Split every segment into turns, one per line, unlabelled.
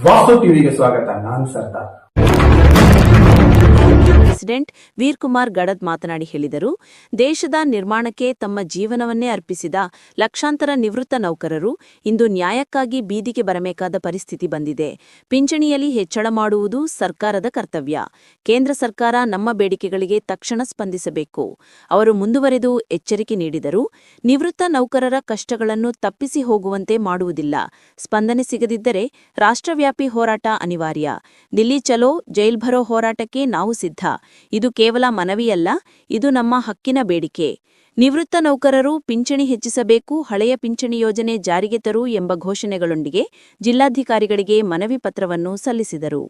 ವಾಸ್ತು ಟಿವಿಗೆ ಸ್ವಾಗತ. ನಾನು ಸರ್ದಾರ್.
ಪ್ರೆಸಿಡೆಂಟ್ ವೀರ್ಕುಮಾರ್ ಗಡದ್ ಮಾತನಾಡಿ ಹೇಳಿದರು, ದೇಶದ ನಿರ್ಮಾಣಕ್ಕೆ ತಮ್ಮ ಜೀವನವನ್ನೇ ಅರ್ಪಿಸಿದ ಲಕ್ಷಾಂತರ ನಿವೃತ್ತ ನೌಕರರು ಇಂದು ನ್ಯಾಯಕ್ಕಾಗಿ ಬೀದಿಗೆ ಬರಬೇಕಾದ ಪರಿಸ್ಥಿತಿ ಬಂದಿದೆ. ಪಿಂಚಣಿಯಲ್ಲಿ ಹೆಚ್ಚಳ ಮಾಡುವುದು ಸರ್ಕಾರದ ಕರ್ತವ್ಯ. ಕೇಂದ್ರ ಸರ್ಕಾರ ನಮ್ಮ ಬೇಡಿಕೆಗಳಿಗೆ ತಕ್ಷಣ ಸ್ಪಂದಿಸಬೇಕು. ಅವರು ಮುಂದುವರೆದು ಎಚ್ಚರಿಕೆ ನೀಡಿದರು. ನಿವೃತ್ತ ನೌಕರರ ಕಷ್ಟಗಳನ್ನು ತಪ್ಪಿಸಿ ಹೋಗುವಂತೆ ಮಾಡುವುದಿಲ್ಲ. ಸ್ಪಂದನೆ ಸಿಗದಿದ್ದರೆ ರಾಷ್ಟ್ರವ್ಯಾಪಿ ಹೋರಾಟ ಅನಿವಾರ್ಯ. ದಿಲ್ಲಿ ಚಲೋ ಜೈಲ್ ಭರೋ ಹೋರಾಟಕ್ಕೆ ನಾವು ಸಿದ್ಧ. ಇದು ಕೇವಲ ಮನವಿಯಲ್ಲ, ಇದು ನಮ್ಮ ಹಕ್ಕಿನ ಬೇಡಿಕೆ. ನಿವೃತ್ತ ನೌಕರರು ಪಿಂಚಣಿ ಹೆಚ್ಚಿಸಬೇಕು, ಹಳೆಯ ಪಿಂಚಣಿ ಯೋಜನೆ ಜಾರಿಗೆ ತರು ಎಂಬ ಘೋಷಣೆಗಳೊಂದಿಗೆ ಜಿಲ್ಲಾಧಿಕಾರಿಗಳಿಗೆ ಮನವಿ ಪತ್ರವನ್ನು ಸಲ್ಲಿಸಿದರು.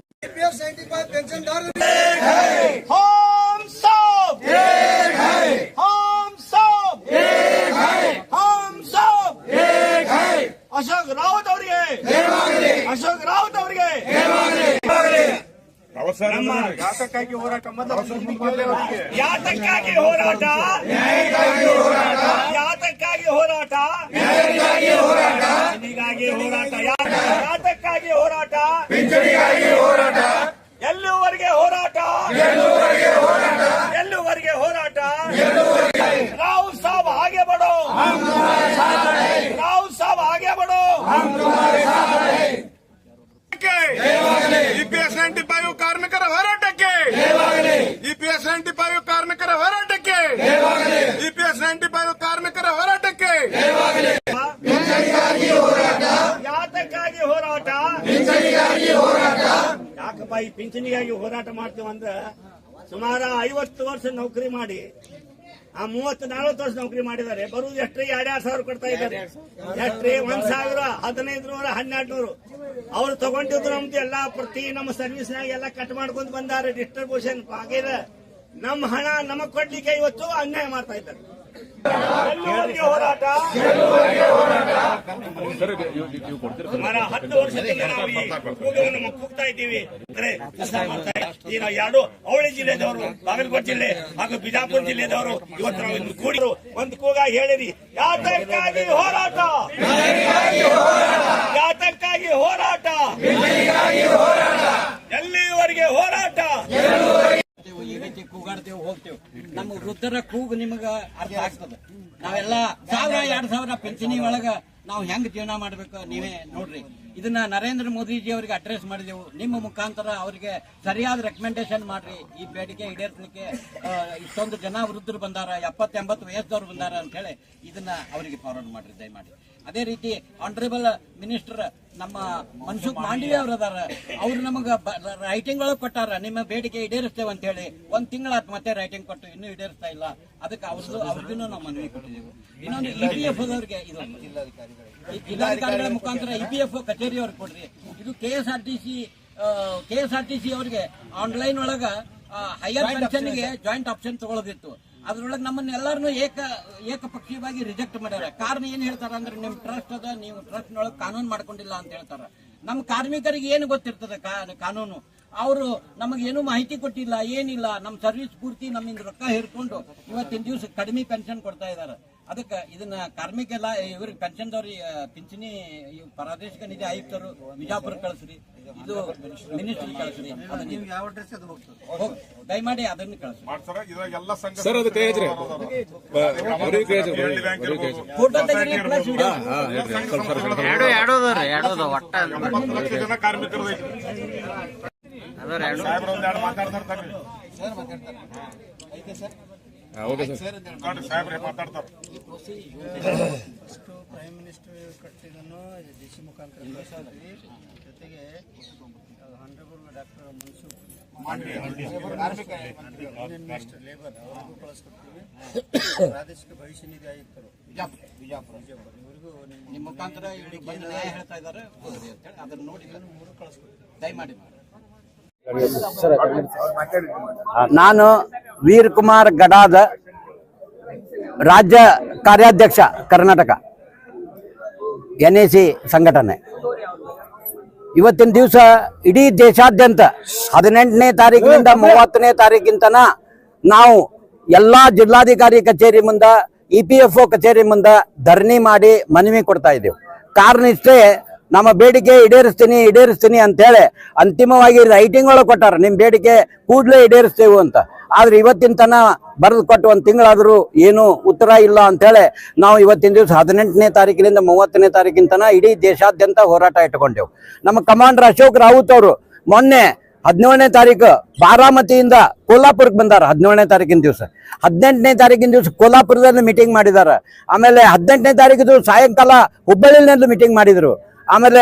ಯಾತಕ್ಕಾಗಿ ಹೋರಾಟ ಯಾತಕ್ಕಾಗಿ ಹೋರಾಟ ಯಾತಕ್ಕಾಗಿ ಹೋರಾಟ ಯಾತಕ್ಕಾಗಿ ಹೋರಾಟ ಎಲ್ಲುವರೆಗೆ ಹೋರಾಟ ಎಲ್ಲುವರೆಗೆ ಹೋರಾಟ ರಾವ್ ಸಾಬ್ ಆಗೆ ಬಡೋ ರಾವ್ ಸಾಬ್ ಆಗೆ ಬಡೋ
EPS 95 ಕಾರ್ಮಿಕರ ಹೋರಾಟಕ್ಕೆ EPS 95 ಕಾರ್ಮಿಕರ ಹೋರಾಟಕ್ಕೆ EPS 95 ಕಾರ್ಮಿಕರ ಹೋರಾಟಕ್ಕೆ
ಯಾತಕ್ಕಾಗಿ ಹೋರಾಟ ಯಾಕಪ್ಪ ಈ ಪಿಂಚಣಿಗಾಗಿ ಹೋರಾಟ ಮಾಡ್ತೀವಂದ್ರೆ ಸುಮಾರು 50 ವರ್ಷ ನೌಕರಿ ಮಾಡಿ 30-40 ವರ್ಷ ನೌಕರಿ ಮಾಡಿದ್ದಾರೆ. ಬರುವುದು ಎಷ್ಟ್ರಿ 2,000 ಕೊಡ್ತಾ ಇದ್ದಾರೆ. ಎಷ್ಟ್ರಿ 1,000, 1,500, 1,200 ಅವ್ರು ತಗೊಂಡಿದ್ರು. ನಮ್ದು ಎಲ್ಲಾ ಪ್ರತಿ ನಮ್ಮ ಸರ್ವಿಸ್ನಾಗ ಎಲ್ಲ ಕಟ್ ಮಾಡ್ಕೊಂಡ್ ಬಂದಾರೆ. ಡಿಸ್ಟ್ರಿಬ್ಯೂಷನ್ ಆಗಿದೆ. ನಮ್ಮ ಹಣ ನಮಗ್ ಕೊಡ್ಲಿಕ್ಕೆ ಇವತ್ತು ಅನ್ಯಾಯ ಮಾಡ್ತಾ ಇದ್ದಾರೆ. ಎಲ್ಲುವರೆಗೆ ಹೋರಾಟ. ಸುಮಾರು 10 ವರ್ಷದಿಂದ ನಾವು ಈ ಕೂಗನ್ನು ಕೂಗ್ತಾ ಇದ್ದೀವಿ. ಈಗ 2 ಅವಳಿ ಜಿಲ್ಲೆದವರು, ಬಾಗಲಕೋಟೆ ಜಿಲ್ಲೆ ಹಾಗೂ ಬಿಜಾಪುರ ಜಿಲ್ಲೆದವರು ಇವತ್ತು ನಾವು ಕೂಡಿರು ಒಂದು ಕೂಗ ಹೇಳಿರಿ. ಯಾತಕ್ಕಾಗಿ ಹೋರಾಟ, ಯಾತಕ್ಕಾಗಿ ಹೋರಾಟ, ಎಲ್ಲಿವರೆಗೆ ಹೋರಾಟ.
ಈ ರೀತಿ ಕೂಗಾಡ್ತೇವೆ, ಹೋಗ್ತೇವೆ. ನಮ್ಮ ವೃದ್ಧರ ಕೂಗು ನಿಮಗ ಅರ್ಥ ಆಗ್ತದೆ. ನಾವೆಲ್ಲ 1,000-2,000 ಪಿಂಚಣಿ ಒಳಗ ನಾವು ಹೆಂಗ್ ಜೀವನ ಮಾಡ್ಬೇಕು ನೀವೇ ನೋಡ್ರಿ. ಇದನ್ನ ನರೇಂದ್ರ ಮೋದಿಜಿ ಅವರಿಗೆ ಅಡ್ರೆಸ್ ಮಾಡಿದೆವು. ನಿಮ್ಮ ಮುಖಾಂತರ ಅವರಿಗೆ ಸರಿಯಾದ ರೆಕಮೆಂಡೇಶನ್ ಮಾಡ್ರಿ. ಈ ಬೇಡಿಕೆ ಈಡೇರಿಸಲಿಕ್ಕೆ ಇಷ್ಟೊಂದು ಜನ ವೃದ್ಧರು ಬಂದಾರ, 70-80 ವಯಸ್ಸದವ್ರು ಬಂದಾರ ಅಂತ ಹೇಳಿ ಇದನ್ನ ಅವರಿಗೆ ಫಾರ್ವರ್ಡ್ ಮಾಡ್ರಿ ದಯಮಾಡಿ. ಅದೇ ರೀತಿ ಆನರೇಬಲ್ ಮಿನಿಸ್ಟರ್ ನಮ್ಮ ಮನ್ಸುಖ್ ಮಾಂಡವಿಯಾ ಅವರು ಅದಾರ. ಅವ್ರು ನಮಗ ರೈಟಿಂಗ್ ಒಳಗೆ ಕೊಟ್ಟಾರ, ನಿಮ್ಮ ಬೇಡಿಕೆ ಈಡೇರಿಸ್ತೇವೆ ಅಂತ ಹೇಳಿ. 1 ತಿಂಗಳಾತ್ ಮತ್ತೆ ರೈಟಿಂಗ್ ಕೊಟ್ಟು ಇನ್ನೂ ಈಡೇರಿಸ್ತಾ ಇಲ್ಲ. ಅದಕ್ಕೆ ಅವ್ರಿಗೂ ನಾವು ಮನವಿ ಕೊಟ್ಟಿದ್ದೇವೆ. ಇನ್ನೊಂದು EPF ಅವರಿಗೆ, ಇದು ಜಿಲ್ಲಾಧಿಕಾರಿಗಳ ಮುಖಾಂತರ EPF ಕಚೇರಿ ಅವ್ರಿಗೆ ಕೊಡ್ರಿ. ಇದು KSRTC ಅವರಿಗೆ ಆನ್ಲೈನ್ ಒಳಗ ಹೈಯರ್ ಪೆನ್ಷನ್ಗೆ ಜಾಯಿಂಟ್ ಆಪ್ಷನ್ ತಗೊಳ್ಳೋದಿತ್ತು. ಅದ್ರೊಳಗೆ ನಮ್ಮನ್ನೆಲ್ಲರನ್ನು ಏಕಪಕ್ಷೀಯವಾಗಿ ರಿಜೆಕ್ಟ್ ಮಾಡ್ಯಾರ. ಕಾರಣ ಏನ್ ಹೇಳ್ತಾರ ಅಂದ್ರೆ, ನಿಮ್ ಟ್ರಸ್ಟ್ ಅದ, ನೀವು ಟ್ರಸ್ಟ್ ನೊಳಗೆ ಕಾನೂನು ಮಾಡ್ಕೊಂಡಿಲ್ಲ ಅಂತ ಹೇಳ್ತಾರ. ನಮ್ಮ ಕಾರ್ಮಿಕರಿಗೆ ಏನು ಗೊತ್ತಿರ್ತದೆ ಕಾನೂನು? ಅವರು ನಮಗೇನು ಮಾಹಿತಿ ಕೊಟ್ಟಿಲ್ಲ, ಏನಿಲ್ಲ. ನಮ್ಮ ಸರ್ವಿಸ್ ಪೂರ್ತಿ ನಮ್ಮಿಂದ ರೊಕ್ಕ ಹೇರ್ಕೊಂಡು ಇವತ್ತಿನ ದಿವಸ ಕಡಿಮೆ ಪೆನ್ಷನ್ ಕೊಡ್ತಾ ಇದಾರೆ. ಅದಕ್ಕೆ ಇದನ್ನ ಕಾರ್ಮಿಕೆಲ್ಲ ಇವ್ರಿಗೆ ಪೆನ್ಷನ್ದವ್ರಿಗೆ ಪಿಂಚಣಿ ಪ್ರಾದೇಶಿಕ ನಿಧಿ ಆಯುಕ್ತರು ಬಿಜಾಪುರ ಕಳಿಸ್ರಿ, ಇದು ಮಿನಿಸ್ಟ್ರಿ ಕಳಿಸ್ರಿ. ನೀವು ಯಾವ ಅಡ್ರೆಸ್ ಅದು ದಯಮಾಡಿ ಅದನ್ನು ಕಳಿಸ್ರಿ. ಫೋಟೋ ತೆಗೀರಿ ಪ್ಲಸ್ ವಿಡಿಯೋ.
ಪ್ರೈಮ್ ಮಿನಿಸ್ಟರ್ ಕಟ್ಟಿದನ್ನು DC ಮುಖಾಂತರ ಜೊತೆಗೆ honourable doctor Mansukh minister labour ಅವರಿಗೂ ಕಳಿಸ್ಕೊಡ್ತೀವಿ. ಪ್ರಾದೇಶಿಕ ಭವಿಷ್ಯ ನಿಧಿ ಆಯುಕ್ತರು ಬಿಜಾಪುರ ಇವರಿಗೂ
ನಿಮ್ಮ ಮುಖಾಂತರ ಹೇಳ್ತಾ ಇದ್ದಾರೆ. ಅದನ್ನು ನೋಡಿ 3 ಕಳಿಸ್ಕೊಡ್ತೀವಿ ದಯಮಾಡಿ.
ನಾನು ವೀರ್ಕುಮಾರ್ ಗಡಾದ, ರಾಜ್ಯ ಕಾರ್ಯಾಧ್ಯಕ್ಷ ಕರ್ನಾಟಕ NAC ಸಂಘಟನೆ. ಇವತ್ತಿನ ದಿವಸ ಇಡೀ ದೇಶಾದ್ಯಂತ 18ನೇ ತಾರೀಕಿನಿಂದ 30ನೇ ತಾರೀಕಿನ ನಾವು ಎಲ್ಲಾ ಜಿಲ್ಲಾಧಿಕಾರಿ ಕಚೇರಿ ಮುಂದ EPFO ಕಚೇರಿ ಮುಂದ ಧರಣಿ ಮಾಡಿ ಮನವಿ ಕೊಡ್ತಾ ಇದ್ದೇವೆ. ಕಾರಣ ಇಷ್ಟೇ, ನಮ್ಮ ಬೇಡಿಕೆ ಈಡೇರಿಸ್ತೀನಿ ಅಂತೇಳಿ ಅಂತಿಮವಾಗಿ ರೈಟಿಂಗ್ ಒಳಗೆ ಕೊಟ್ಟಾರ, ನಿಮ್ ಬೇಡಿಕೆ ಕೂಡ್ಲೇ ಈಡೇರಿಸ್ತೇವೆ ಅಂತ. ಆದ್ರೆ ಇವತ್ತಿನ ತನ ಬರೆದು ಕೊಟ್ಟು 1 ತಿಂಗಳಾದ್ರೂ ಏನು ಉತ್ತರ ಇಲ್ಲ ಅಂತೇಳಿ ನಾವು ಇವತ್ತಿನ ದಿವಸ 18ನೇ ತಾರೀಕಿನಿಂದ 30ನೇ ತಾರೀಕಿನ ತನ ಇಡೀ ದೇಶಾದ್ಯಂತ ಹೋರಾಟ ಇಟ್ಕೊಂಡೆವು. ನಮ್ಮ ಕಮಾಂಡರ್ ಅಶೋಕ್ ರಾವುತ್ ಅವರು ಮೊನ್ನೆ 17ನೇ ತಾರೀಕು ಬಾರಾಮತಿಯಿಂದ ಕೋಲ್ಹಾಪುರಕ್ಕೆ ಬಂದಾರ. 17ನೇ ತಾರೀಕಿನ ದಿವಸ 18ನೇ ತಾರೀಕಿನ ದಿವಸ ಕೋಲ್ಹಾಪುರದಲ್ಲಿ ಮೀಟಿಂಗ್ ಮಾಡಿದಾರ. ಆಮೇಲೆ 18ನೇ ತಾರೀಕು ಸಾಯಂಕಾಲ ಹುಬ್ಬಳ್ಳಿನಲ್ಲಿ ಮೀಟಿಂಗ್ ಮಾಡಿದ್ರು. ಆಮೇಲೆ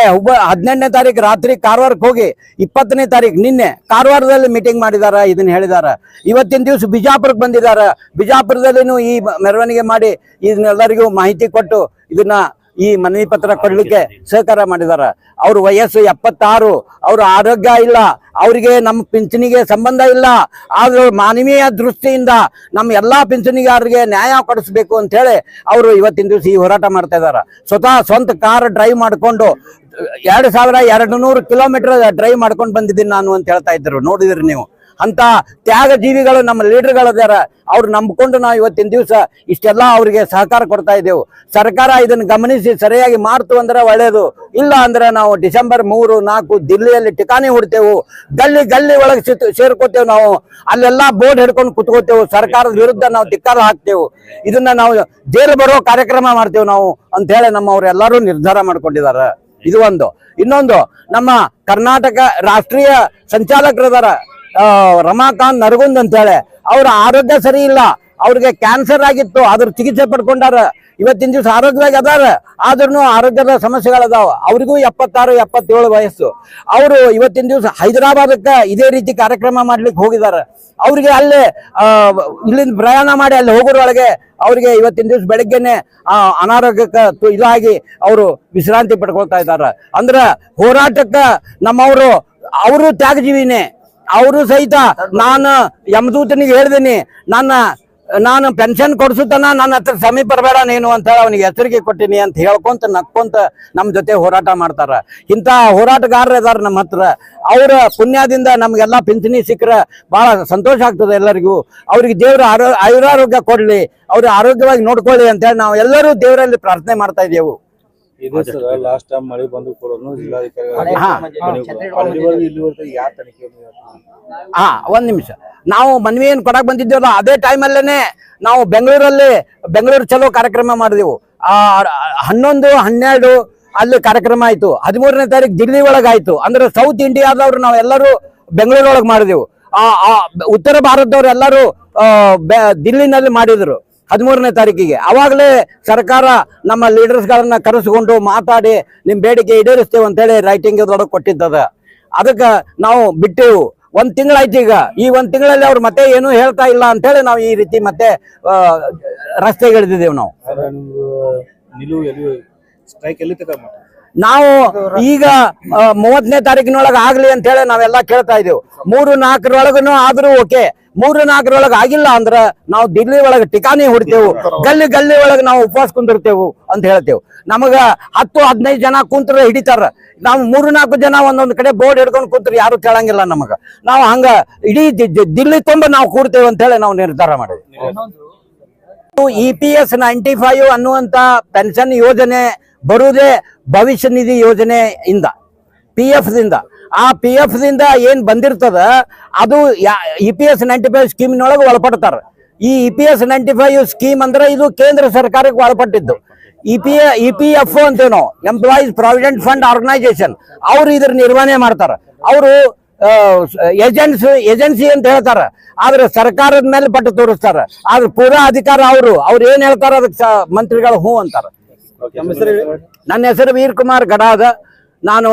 18ನೇ ತಾರೀಕು ರಾತ್ರಿ ಕಾರವಾರಕ್ಕೆ ಹೋಗಿ 20ನೇ ತಾರೀಕು ನಿನ್ನೆ ಕಾರವಾರದಲ್ಲಿ ಮೀಟಿಂಗ್ ಮಾಡಿದಾರ. ಇದನ್ನ ಹೇಳಿದಾರ. ಇವತ್ತಿನ ದಿವಸ ಬಿಜಾಪುರಕ್ಕೆ ಬಂದಿದಾರ. ಬಿಜಾಪುರದಲ್ಲಿನೂ ಈ ಮೆರವಣಿಗೆ ಮಾಡಿ ಇದನ್ನೆಲ್ಲರಿಗೂ ಮಾಹಿತಿ ಕೊಟ್ಟು ಇದನ್ನ ಈ ಮನವಿ ಪತ್ರ ಕೊಡ್ಲಿಕ್ಕೆ ಸಹಕಾರ ಮಾಡಿದಾರ. ಅವ್ರ ವಯಸ್ಸು 76, ಅವ್ರ ಆರೋಗ್ಯ ಇಲ್ಲ, ಅವರಿಗೆ ನಮ್ಮ ಪಿಂಚಣಿಗೆ ಸಂಬಂಧ ಇಲ್ಲ. ಆದ್ರೂ ಮಾನವೀಯ ದೃಷ್ಟಿಯಿಂದ ನಮ್ಮ ಎಲ್ಲಾ ಪಿಂಚಣಿಗಾರರಿಗೆ ನ್ಯಾಯ ಕೊಡಿಸ್ಬೇಕು ಅಂತ ಹೇಳಿ ಅವರು ಇವತ್ತಿನ ದಿವಸ ಈ ಹೋರಾಟ ಮಾಡ್ತಾ ಇದಾರ. ಸ್ವತಃ ಸ್ವಂತ ಕಾರ್ ಡ್ರೈವ್ ಮಾಡ್ಕೊಂಡು 2200 ಕಿಲೋಮೀಟರ್ ಡ್ರೈವ್ ಮಾಡ್ಕೊಂಡು ಬಂದಿದ್ದೀನಿ ನಾನು ಅಂತ ಹೇಳ್ತಾ ಇದ್ರು. ನೋಡಿದ್ರಿ ನೀವು, ಅಂತ ತ್ಯಾಗ ಜೀವಿಗಳು ನಮ್ಮ ಲೀಡರ್ಗಳಿದಾರ. ಅವ್ರು ನಂಬಿಕೊಂಡು ನಾವು ಇವತ್ತಿನ ದಿವಸ ಇಷ್ಟೆಲ್ಲ ಅವ್ರಿಗೆ ಸಹಕಾರ ಕೊಡ್ತಾ ಇದ್ದೇವೆ. ಸರ್ಕಾರ ಇದನ್ನು ಗಮನಿಸಿ ಸರಿಯಾಗಿ ಮಾಡ್ತು ಅಂದ್ರೆ ಒಳ್ಳೇದು, ಇಲ್ಲ ಅಂದ್ರೆ ನಾವು ಡಿಸೆಂಬರ್ 3, 4 ದಿಲ್ಲಿಯಲ್ಲಿ ಠಿಕಾಣಿ ಹುಡ್ತೇವೆ. ಗಲ್ಲಿ ಒಳಗೆ ಸೇರ್ಕೋತೇವೆ. ನಾವು ಅಲ್ಲೆಲ್ಲಾ ಬೋರ್ಡ್ ಹಿಡ್ಕೊಂಡು ಕುತ್ಕೋತೇವೆ. ಸರ್ಕಾರದ ವಿರುದ್ಧ ನಾವು ಧಿಕ್ಕಾರ ಹಾಕ್ತೇವೆ. ಇದನ್ನ ನಾವು ಜೈಲು ಬರೋ ಕಾರ್ಯಕ್ರಮ ಮಾಡ್ತೇವೆ ನಾವು ಅಂತ ಹೇಳಿ ನಮ್ಮವ್ರೆಲ್ಲರೂ ನಿರ್ಧಾರ ಮಾಡ್ಕೊಂಡಿದ್ದಾರೆ. ಇದು ಒಂದು. ಇನ್ನೊಂದು, ನಮ್ಮ ಕರ್ನಾಟಕ ರಾಷ್ಟ್ರೀಯ ಸಂಚಾಲಕರಿದಾರ ರಮಾಕಾಂತ್ ನರಗುಂದ್ ಅಂತ ಹೇಳಿ, ಅವ್ರ ಆರೋಗ್ಯ ಸರಿ ಇಲ್ಲ, ಅವ್ರಿಗೆ ಕ್ಯಾನ್ಸರ್ ಆಗಿತ್ತು, ಅದ್ರ ಚಿಕಿತ್ಸೆ ಪಡ್ಕೊಂಡಾರ. ಇವತ್ತಿನ ದಿವಸ ಆರೋಗ್ಯವಾಗಿ ಅದಾರ, ಆದ್ರೂ ಆರೋಗ್ಯದ ಸಮಸ್ಯೆಗಳದಾವ. ಅವ್ರಿಗೂ 76, 77 ವಯಸ್ಸು. ಅವರು ಇವತ್ತಿನ ದಿವಸ ಹೈದರಾಬಾದಕ್ಕೆ ಇದೇ ರೀತಿ ಕಾರ್ಯಕ್ರಮ ಮಾಡ್ಲಿಕ್ಕೆ ಹೋಗಿದ್ದಾರೆ. ಅವ್ರಿಗೆ ಅಲ್ಲೇ ಇಲ್ಲಿಂದ ಪ್ರಯಾಣ ಮಾಡಿ ಅಲ್ಲಿ ಹೋಗೋದ್ರೊಳಗೆ ಅವ್ರಿಗೆ ಇವತ್ತಿನ ದಿವಸ ಬೆಳಗ್ಗೆನೆ ಅನಾರೋಗ್ಯಕ್ಕೆ ಇದಾಗಿ ಅವರು ವಿಶ್ರಾಂತಿ ಪಡ್ಕೊಳ್ತಾ ಇದ್ದಾರೆ. ಅಂದ್ರ ಹೋರಾಟಕ್ಕೆ ನಮ್ಮವರು ಅವರು ತ್ಯಾಗಜೀವಿನೇ. ಅವರು ಸಹಿತ ನಾನು ಯಮದೂತನಿಗೆ ಹೇಳ್ದೀನಿ, ನಾನು ಪೆನ್ಷನ್ ಕೊಡ್ಸುತ್ತಾನ, ನನ್ನ ಹತ್ರ ಸಮೀಪ ಬರಬೇಡ ನೀನು ಅಂತ ಹೇಳಿ ಅವನಿಗೆ ಎಚ್ಚರಿಕೆ ಕೊಟ್ಟಿನಿ ಅಂತ ಹೇಳ್ಕೊಂತ ನಕ್ಕೊಂತ ನಮ್ಮ ಜೊತೆ ಹೋರಾಟ ಮಾಡ್ತಾರ. ಇಂಥ ಹೋರಾಟಗಾರರು ಇದಾರ ನಮ್ಮ ಹತ್ರ. ಅವರ ಪುಣ್ಯದಿಂದ ನಮ್ಗೆಲ್ಲ ಪಿಂಚಣಿ ಸಿಕ್ಕರೆ ಬಹಳ ಸಂತೋಷ ಆಗ್ತದೆ ಎಲ್ಲರಿಗೂ. ಅವ್ರಿಗೆ ದೇವ್ರ ಆಯುರಾರೋಗ್ಯ ಕೊಡ್ಲಿ, ಅವ್ರ ಆರೋಗ್ಯವಾಗಿ ನೋಡ್ಕೊಳ್ಳಿ ಅಂತ ಹೇಳಿ ನಾವು ಎಲ್ಲರೂ ದೇವರಲ್ಲಿ ಪ್ರಾರ್ಥನೆ ಮಾಡ್ತಾ ಇದ್ದೇವೆ.
ಇದು ಸರ್ ಲಾಸ್ಟ್ ಟೈಮ್ ಮಳೆ ಬಂದು ಕೂಡ ಜಿಲ್ಲಾಧಿಕಾರಿ
ಒಂದ್ ನಿಮಿಷ, ನಾವು ಮನವಿ ಏನ್ ಕೊಡಕ್ ಬಂದಿದ್ದೇವಲ್ಲ ಅದೇ ಟೈಮಲ್ಲೇನೆ ನಾವು ಬೆಂಗಳೂರು ಚಲೋ ಕಾರ್ಯಕ್ರಮ ಮಾಡಿದೆವು. 11, 12 ಅಲ್ಲಿ ಕಾರ್ಯಕ್ರಮ ಆಯ್ತು. 13ನೇ ತಾರೀಕು ದಿಲ್ಲಿ ಒಳಗಾಯ್ತು. ಅಂದ್ರೆ ಸೌತ್ ಇಂಡಿಯಾದವ್ರು ನಾವೆಲ್ಲರೂ ಬೆಂಗಳೂರೊಳಗೆ ಮಾಡಿದೆವು. ಉತ್ತರ ಭಾರತದವ್ರು ಎಲ್ಲರೂ ದಿಲ್ಲಿನಲ್ಲಿ ಮಾಡಿದ್ರು 13ನೇ ತಾರೀಕಿಗೆ. ಅವಾಗಲೇ ಸರ್ಕಾರ ನಮ್ಮ ಲೀಡರ್ಸ್ಗಳನ್ನ ಕರೆಸಿಕೊಂಡು ಮಾತಾಡಿ ನಿಮ್ ಬೇಡಿಕೆ ಈಡೇರಿಸ್ತೇವೆ ಅಂತೇಳಿ ರೈಟಿಂಗ್ ಒಳಗೆ ಕೊಟ್ಟಿದ್ದದ. ಅದಕ್ಕೆ ನಾವು ಬಿಟ್ಟೆವು. 1 ತಿಂಗಳಾಯ್ತು. ಈಗ ಈ 1 ತಿಂಗಳಲ್ಲಿ ಅವ್ರು ಮತ್ತೆ ಏನೂ ಹೇಳ್ತಾ ಇಲ್ಲ ಅಂತೇಳಿ ನಾವು ಈ ರೀತಿ ಮತ್ತೆ ರಸ್ತೆಗಿಳಿದಿದ್ದೇವೆ. ನಾವು
ಸ್ಟ್ರೈಕ್ ಎಲ್ಲಿ ತಕ
ನಾವು ಈಗ 30ನೇ ತಾರೀಕಿನೊಳಗೆ ಆಗ್ಲಿ ಅಂತ ಹೇಳಿ ನಾವೆಲ್ಲ ಕೇಳ್ತಾ ಇದ್ದೇವೆ. 3, 4 ಆದ್ರೂ ಓಕೆ. 3, 4 ಆಗಿಲ್ಲ ಅಂದ್ರ ನಾವು ದಿಲ್ಲಿ ಒಳಗೆ ಠಿಕಾಣಿ ಹುಡ್ತೇವು. ಗಲ್ಲಿ ಒಳಗೆ ನಾವು ಉಪವಾಸ ಕುಂದಿರ್ತೇವು ಅಂತ ಹೇಳ್ತೇವೆ. ನಮಗ 10, 15 ಜನ ಕುಂತ್ರ ಹಿಡಿತಾರ. ನಾವು 3, 4 ಜನ ಒಂದೊಂದ್ ಕಡೆ ಬೋರ್ಡ್ ಹಿಡ್ಕೊಂಡು ಕುಂತ್ರು ಯಾರು ಕೇಳಂಗಿಲ್ಲ ನಮಗ. ನಾವು ಹಂಗ ಇಡೀ ದಿಲ್ಲಿ ತುಂಬ ನಾವು ಕೂಡ್ತೇವೆ ಅಂತ ಹೇಳಿ ನಾವು ನಿರ್ಧಾರ ಮಾಡಿದ್ವಿ. EPS 95 ಅನ್ನುವಂತ ಪೆನ್ಷನ್ ಯೋಜನೆ ಬರುವುದೇ ಭವಿಷ್ಯ ನಿಧಿ ಯೋಜನೆಯಿಂದ, PF ದಿಂದ. ಆ PF ದಿಂದ ಏನ್ ಬಂದಿರ್ತದ ಅದು EPS 95 ಸ್ಕೀಮ್ನೊಳಗೆ ಒಳಪಡ್ತಾರ. ಈ EPS 95 ಸ್ಕೀಮ್ ಅಂದ್ರೆ ಇದು ಕೇಂದ್ರ ಸರ್ಕಾರಕ್ಕೆ ಒಳಪಟ್ಟಿದ್ದು. EPFO ಅಂತೇವ್ ನಾವು, ಎಂಪ್ಲಾಯೀಸ್ ಪ್ರಾವಿಡೆಂಟ್ ಫಂಡ್ ಆರ್ಗನೈಸೇಷನ್. ಅವ್ರು ಇದ್ರ ನಿರ್ವಹಣೆ ಮಾಡ್ತಾರ. ಅವರು ಏಜೆನ್ಸಿ ಅಂತ ಹೇಳ್ತಾರ. ಆದ್ರೆ ಸರ್ಕಾರದ ಮೇಲೆ ಪಟ್ಟು ತೋರಿಸ್ತಾರ. ಆದ್ರೆ ಪೂರಾ ಅಧಿಕಾರ ಅವ್ರು ಏನ್ ಹೇಳ್ತಾರ ಅದಕ್ಕೆ ಮಂತ್ರಿಗಳು ಹೂ ಅಂತಾರ. ನನ್ನ ಹೆಸರು ವೀರ್ ಕುಮಾರ್ ಗಡಾದ. ನಾನು